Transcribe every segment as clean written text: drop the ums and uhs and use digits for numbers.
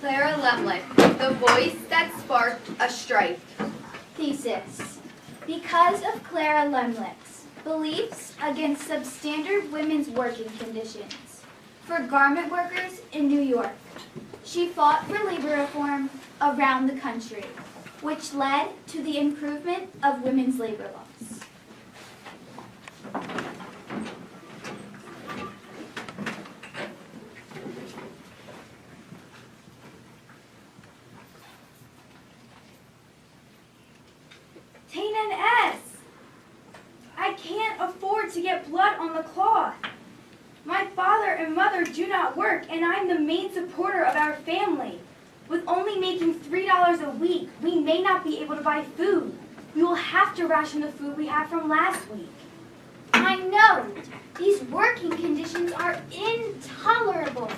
Clara Lepley, the voice that sparked a strike. Thesis. Because of Clara Lepley's beliefs against substandard women's working conditions for garment workers in New York, she fought for labor reform around the country, which led to the improvement of women's labor laws. I can't afford to get blood on the cloth. My father and mother do not work, and I'm the main supporter of our family. With only making $3 a week, we may not be able to buy food. We will have to ration the food we had from last week. I know. These working conditions are intolerable.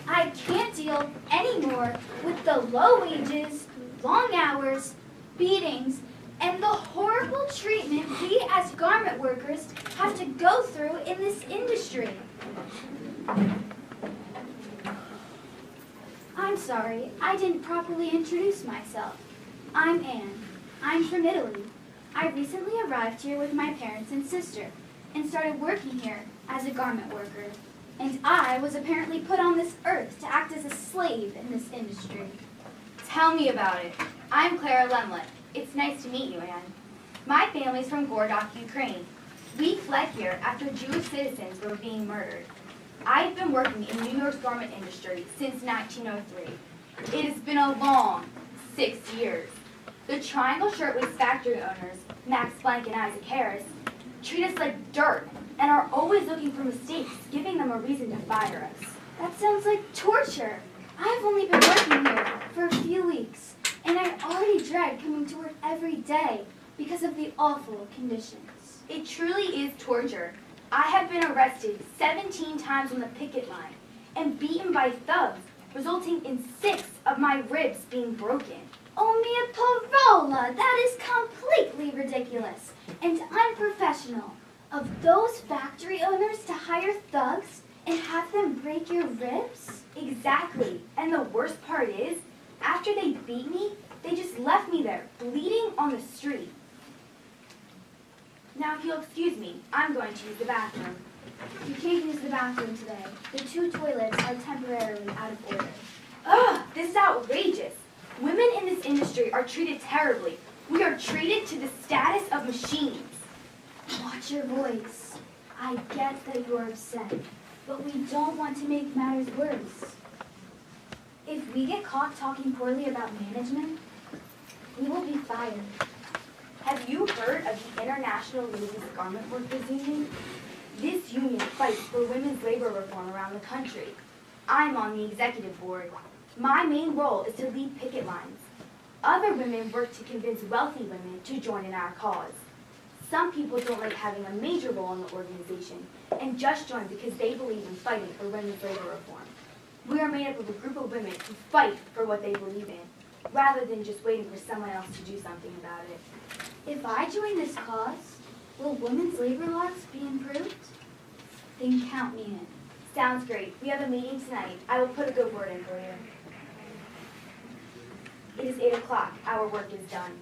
I can't deal anymore with the low wages, long hours, beatings, and the horrible treatment we as garment workers have to go through in this industry. I'm sorry, I didn't properly introduce myself. I'm Anne. I'm from Italy. I recently arrived here with my parents and sister and started working here as a garment worker. And I was apparently put on this earth to act as a slave in this industry. Tell me about it. I'm Clara Lepley. It's nice to meet you, Anne. My family's from Gordok, Ukraine. We fled here after Jewish citizens were being murdered. I've been working in New York's garment industry since 1903. It has been a long 6 years. The Triangle Shirtwaist factory owners, Max Blank and Isaac Harris, treat us like dirt and are always looking for mistakes, giving them a reason to fire us. That sounds like torture. I've only been working here for a few weeks, and I already dread coming to work every day because of the awful conditions. It truly is torture. I have been arrested 17 times on the picket line and beaten by thugs, resulting in 6 of my ribs being broken. Oh, mia parola! That is completely ridiculous and unprofessional of those factory owners to hire thugs and have them break your ribs? Exactly. And the worst part is, after they beat me, they just left me there, bleeding on the street. Now, if you'll excuse me, I'm going to use the bathroom. You can't use the bathroom today. The 2 toilets are temporarily out of order. Ugh, this is outrageous. Women in this industry are treated terribly. We are treated to the status of machines. Watch your voice. I get that you're upset, but we don't want to make matters worse. If we get caught talking poorly about management, we will be fired. Have you heard of the International Ladies Garment Workers Union? This union fights for women's labor reform around the country. I'm on the executive board. My main role is to lead picket lines. Other women work to convince wealthy women to join in our cause. Some people don't like having a major role in the organization and just join because they believe in fighting for women's labor reform. We are made up of a group of women who fight for what they believe in, rather than just waiting for someone else to do something about it. If I join this cause, will women's labor laws be improved? Then count me in. Sounds great. We have a meeting tonight. I will put a good word in for you. It is 8 o'clock. Our work is done.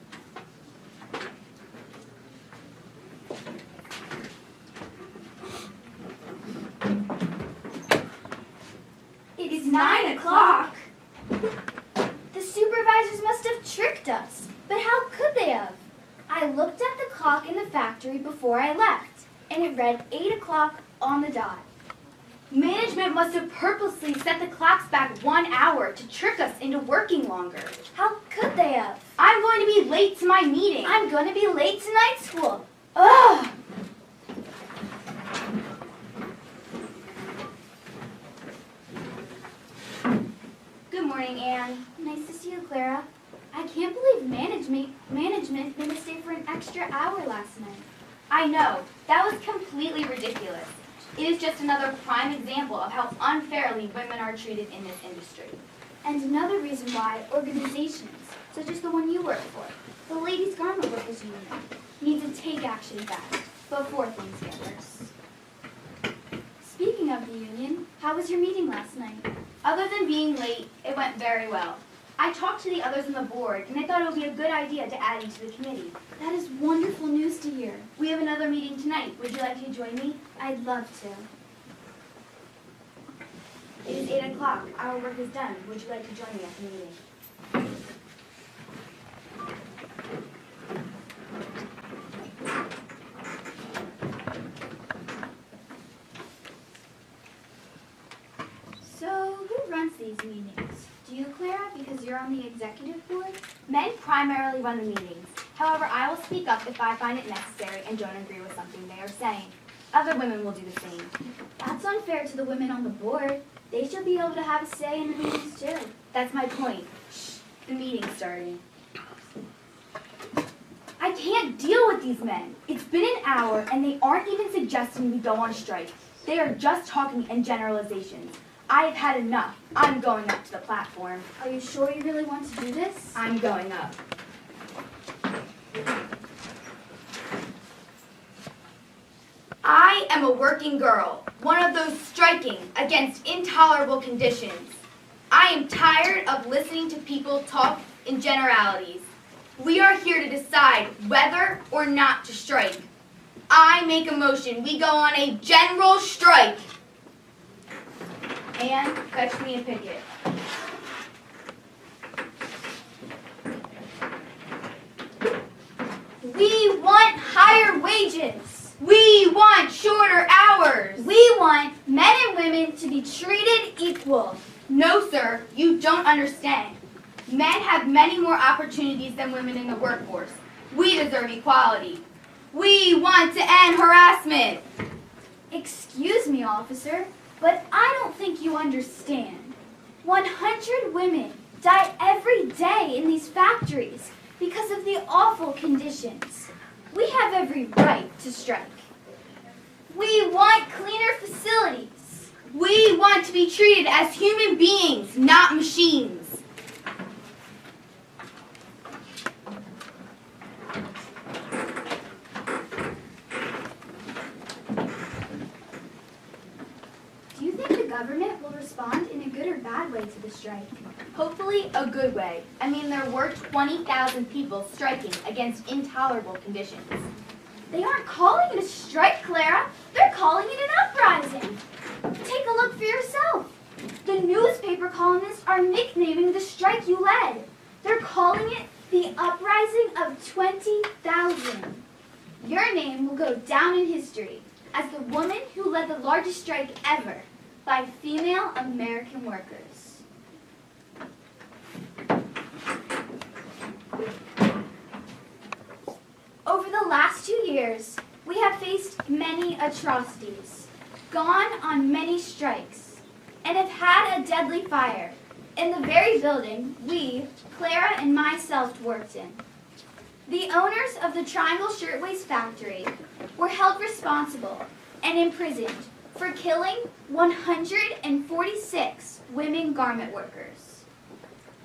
It is 9 o'clock. The supervisors must have tricked us. But how could they have? I looked at the clock in the factory before I left, and it read 8 o'clock on the dot. Management must have purposely set the clocks back 1 hour to trick us into working longer. How could they have? I'm going to be late to my meeting. I'm going to be late to night school. Ugh! Good morning, Anne. Nice to see you, Clara. I can't believe management made us stay for an extra hour last night. I know. That was completely ridiculous. It is just another prime example of how unfairly women are treated in this industry. And another reason why organizations, such as the one you work for, the Ladies Garment Workers Union, need to take action fast before things get worse. Speaking of the union, how was your meeting last night? Other than being late, it went very well. I talked to the others on the board, and I thought it would be a good idea to add you to the committee. That is wonderful news to hear. We have another meeting tonight. Would you like to join me? I'd love to. It is 8 o'clock. Our work is done. Would you like to join me at the meeting? So, who runs these meetings? Do you, Clara, because you're on the executive board? Men primarily run the meetings. However, I will speak up if I find it necessary and don't agree with something they are saying. Other women will do the same. That's unfair to the women on the board. They should be able to have a say in the meetings too. That's my point. Shh, the meeting's starting. I can't deal with these men. It's been an hour and they aren't even suggesting we go on strike. They are just talking in generalizations. I have had enough. I'm going up to the platform. Are you sure you really want to do this? I'm going up. I am a working girl, one of those striking against intolerable conditions. I am tired of listening to people talk in generalities. We are here to decide whether or not to strike. I make a motion. We go on a general strike. And fetch me a picket. We want higher wages. We want shorter hours. We want men and women to be treated equal. No, sir, you don't understand. Men have many more opportunities than women in the workforce. We deserve equality. We want to end harassment. Excuse me, officer, but I don't think you understand. 100 women die every day in these factories because of the awful conditions. We have every right to strike. We want cleaner facilities. We want to be treated as human beings, not machines. Do you think the government will respond in a good or bad way to the strike? Hopefully a good way. I mean, there were 20,000 people striking against intolerable conditions. They aren't calling it a strike, Clara. They're calling it an uprising. Take a look for yourself. The newspaper columnists are nicknaming the strike you led. They're calling it the uprising of 20,000. Your name will go down in history as the woman who led the largest strike ever by female American workers. Over the last 2 years, we have faced many atrocities, gone on many strikes, and have had a deadly fire in the very building we, Clara and myself, worked in. The owners of the Triangle Shirtwaist Factory were held responsible and imprisoned for killing 146 women garment workers.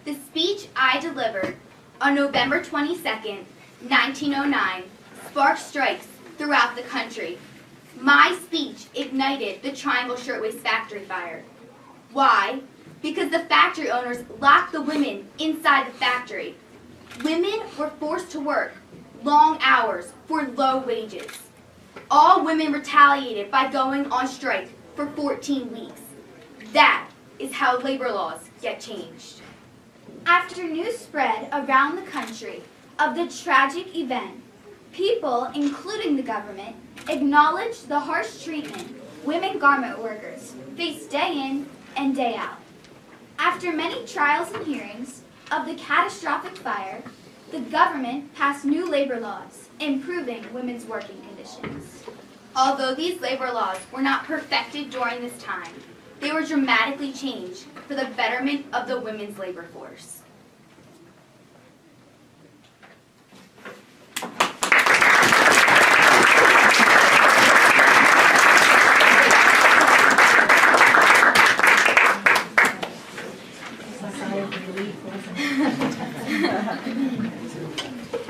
The speech I delivered on November 22nd, 1909, sparked strikes throughout the country. My speech ignited the Triangle Shirtwaist Factory fire. Why? Because the factory owners locked the women inside the factory. Women were forced to work long hours for low wages. All women retaliated by going on strike for 14 weeks. That is how labor laws get changed. After news spread around the country of the tragic event, people, including the government, acknowledged the harsh treatment women garment workers face day in and day out. After many trials and hearings of the catastrophic fire, the government passed new labor laws improving women's working conditions. Although these labor laws were not perfected during this time, they were dramatically changed for the betterment of the women's labor force. relief, wasn't it?